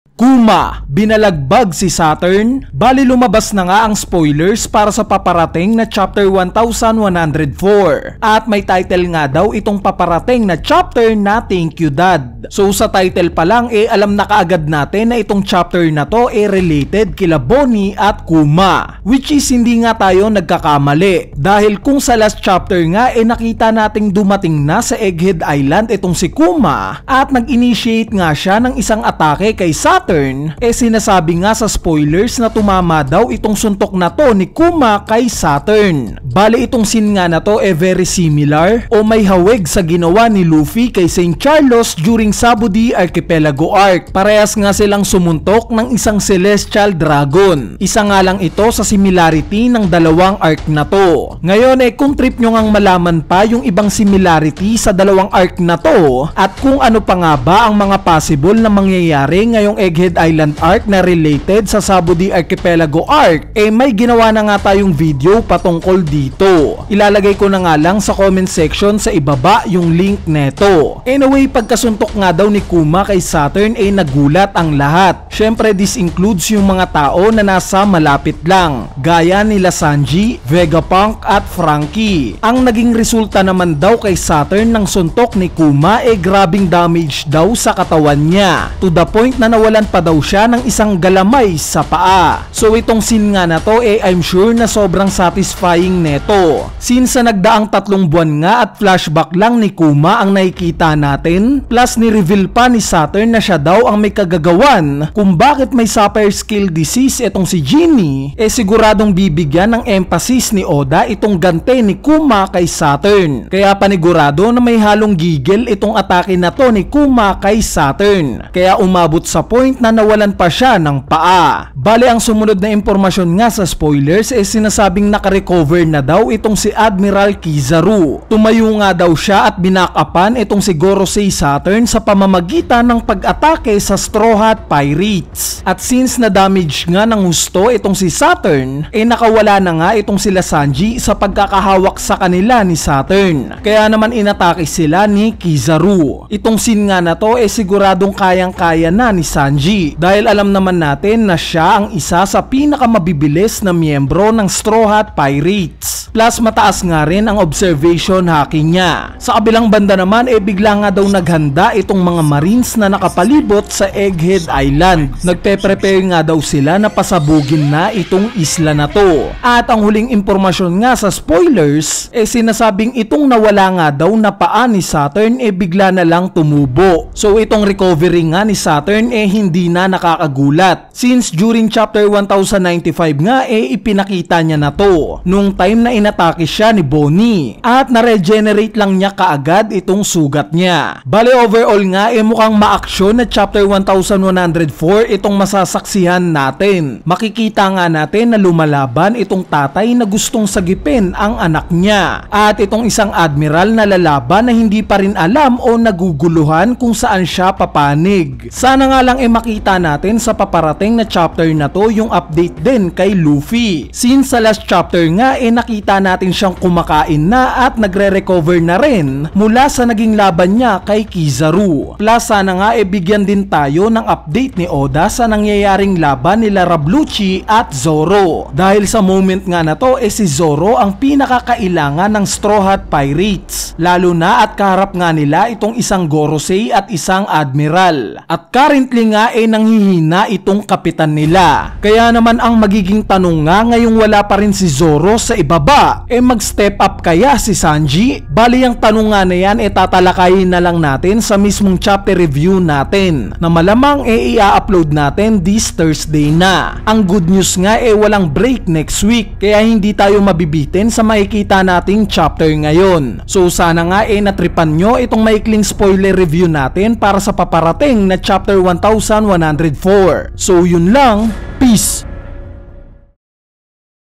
Kuma, binalagbag si Saturn. Bali lumabas na nga ang spoilers para sa paparating na chapter 1104. At may title nga daw itong paparating na chapter na Thank You Dad. So sa title pa lang alam na kaagad natin na itong chapter na to related kila Bonnie at Kuma. Which is hindi nga tayo nagkakamali. Dahil kung sa last chapter nga nakita nating dumating na sa Egghead Island itong si Kuma at nag-initiate nga siya ng isang atake kay Saturn. Sinasabi nga sa spoilers na tumama daw itong suntok na to ni Kuma kay Saturn. Bali itong scene nga na to very similar o may hawig sa ginawa ni Luffy kay St. Charlos during Sabudi Archipelago Arc. Parehas nga silang sumuntok ng isang Celestial Dragon. Isa nga lang ito sa similarity ng dalawang arc na to. Ngayon kung trip nyo ngang malaman pa yung ibang similarity sa dalawang arc na to at kung ano pa nga ba ang mga possible na mangyayari ngayong Egghead Island arc na related sa Sabudi Archipelago arc, may ginawa na nga tayong video patungkol dito. Ilalagay ko na nga lang sa comment section sa ibaba yung link neto. Anyway, pagkasuntok nga daw ni Kuma kay Saturn nagulat ang lahat. Syempre this includes yung mga tao na nasa malapit lang, gaya nila Sanji, Vegapunk at Franky. Ang naging resulta naman daw kay Saturn ng suntok ni Kuma grabing damage daw sa katawan niya, to the point na nawalan pa daw siya ng isang galamay sa paa. So itong scene nga na to I'm sure na sobrang satisfying neto. Since sa nagdaang 3 buwan nga at flashback lang ni Kuma ang nakikita natin, plus ni-reveal pa ni Saturn na siya daw ang may kagagawan kung bakit may Sapphire Skill Disease itong si Genie, siguradong bibigyan ng emphasis ni Oda itong gante ni Kuma kay Saturn. Kaya panigurado na may halong gigil itong atake na to ni Kuma kay Saturn. Kaya umabot sa point na nawalan pa siya ng paa. Bale ang sumunod na impormasyon nga sa spoilers sinasabing nakarecover na daw itong si Admiral Kizaru. Tumayo nga daw siya at binakapan itong si Gorosei Saturn sa pamamagitan ng pag-atake sa Straw Hat Pirates. At since na-damage nga ng husto itong si Saturn, nakawala na nga itong sila Sanji sa pagkakahawak sa kanila ni Saturn. Kaya naman inatake sila ni Kizaru. Itong scene nga na to siguradong kayang-kaya na ni Sanji dahil alam naman natin na siya ang isa sa pinakamabibilis na miyembro ng Straw Hat Pirates. Plus mataas nga rin ang observation hacking niya. Sa kabilang banda naman bigla nga daw naghanda itong mga marines na nakapalibot sa Egghead Island. Nagpe-prepare nga daw sila na pasabugin na itong isla na to. At ang huling impormasyon nga sa spoilers sinasabing itong nawala nga daw na paa ni Saturn bigla na lang tumubo. So itong recovery nga ni Saturn hindi na nakakagulat since during chapter 1095 nga ipinakita niya na to nung time na inatake siya ni Bonnie at na-regenerate lang niya kaagad itong sugat niya. Bale overall nga mukhang ma-action na chapter 1104 itong masasaksihan natin. Makikita nga natin na lumalaban itong tatay na gustong sagipin ang anak niya at itong isang admiral na lalaban na hindi pa rin alam o naguguluhan kung saan siya papanig. Sana nga lang makita natin sa paparating na chapter na to yung update din kay Luffy. Since sa last chapter nga nakita natin siyang kumakain na at nagre-recover na rin mula sa naging laban niya kay Kizaru. Plus sana nga bigyan din tayo ng update ni Oda sa nangyayaring laban nila Rabluchi at Zoro. Dahil sa moment nga na to si Zoro ang pinakakailangan ng Straw Hat Pirates. Lalo na at kaharap nga nila itong isang Gorosei at isang Admiral. At currently nga nanghihina itong kapitan nila. Kaya naman ang magiging tanong nga ngayong wala pa rin si Zoro sa ibaba, mag-step up kaya si Sanji? Bali ang tanong nga na yan tatalakayin na lang natin sa mismong chapter review natin na malamang i-upload natin this Thursday na. Ang good news nga walang break next week kaya hindi tayo mabibitin sa makikita nating chapter ngayon. So sana nga natripan nyo itong maikling spoiler review natin para sa paparating na chapter 1104. So yun lang, peace!